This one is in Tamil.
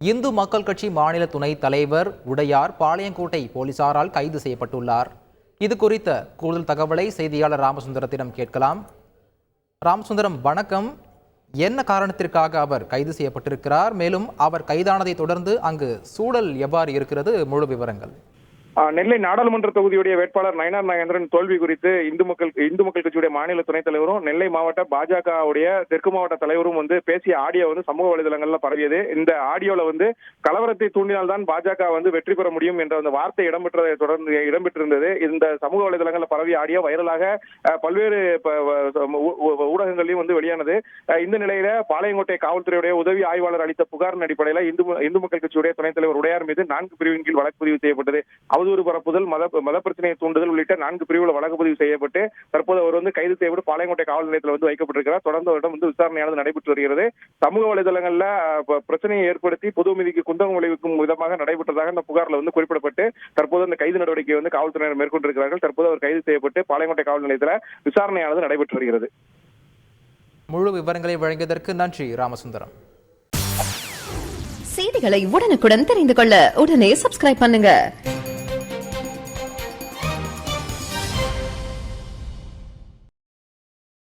இந்து மக்கள் கட்சி மாநில துணைத் தலைவர் உடையார் பாளையங்கோட்டை போலீசாரால் கைது செய்யப்பட்டுள்ளார். இது குறித்த கூடுதல் தகவலை செய்தியாளர் ராமசுந்தரத்திடம் கேட்கலாம். ராமசுந்தரம், வணக்கம். என்ன காரணத்திற்காக அவர் கைது செய்யப்பட்டிருக்கிறார்? மேலும் அவர் கைதானதை தொடர்ந்து அங்கு சூழல் எவ்வாறு இருக்கிறது? முழு விவரங்கள். நெல்லை நாடாளுமன்ற தொகுதியுடைய வேட்பாளர் நயனார் நாகேந்திரன் தோல்வி குறித்து இந்து மக்கள் கட்சியுடைய மாநில துணைத் தலைவரும் நெல்லை மாவட்ட பாஜகவுடைய தெற்கு மாவட்ட தலைவரும் பேசிய ஆடியோ சமூக வலைதளங்கள்ல பரவியது. இந்த ஆடியோல கலவரத்தை தூண்டினால்தான் பாஜக வெற்றி பெற முடியும் என்ற அந்த வார்த்தை இடம்பெற்றதை தொடர்ந்து இடம்பெற்றிருந்தது. இந்த சமூக வலைதளங்கள்ல பரவிய ஆடியோ வைரலாக பல்வேறு ஊடகங்களையும் வெளியானது. இந்த நிலையில பாளையங்கோட்டை காவல்துறையுடைய உதவி ஆய்வாளர் அளித்த புகாரின் அடிப்படையில் இந்து மக்கள் கட்சியுடைய துணைத் தலைவர் உடையார் மீது 4 பிரிவின் கீழ் வழக்கு பதிவு செய்யப்பட்டது. அவதூறு பரப்புதல், மத பிரச்சனையை தூண்டுதல் உள்ளிட்ட 4 பிரிவுகள் வழக்கு பதிவு செய்யப்பட்டு தற்போது அவர் கைது செய்யப்பட்டு பாளையங்கோட்டை காவல் நிலையத்தில் வைக்கப்பட்டிருக்கிறார். தொடர்ந்து அவரிடம் விசாரணையானது நடைபெற்று வருகிறது. சமூக வலைதளங்கள்ல பிரச்சனையை ஏற்படுத்தி பொது அமைதிக்கு குந்தகம் விளைவிக்கும் விதமாக நடைபெற்றதாக அந்த புகார்ல குறிப்பிடப்பட்டு தற்போது அந்த கைது நடவடிக்கை காவல்துறையினர் மேற்கொண்டிருக்கிறார்கள். தற்போது அவர் கைது செய்யப்பட்டு பாளையங்கோட்டை காவல் நிலையத்தில் விசாரணையானது நடைபெற்று வருகிறது. முழு விவரங்களை வழங்கியதற்கு நன்றி ராமசுந்தரம். செய்திகளை உடனுக்குடன் தெரிந்து கொள்ள உடனே சப்ஸ்கிரைப் பண்ணுங்க.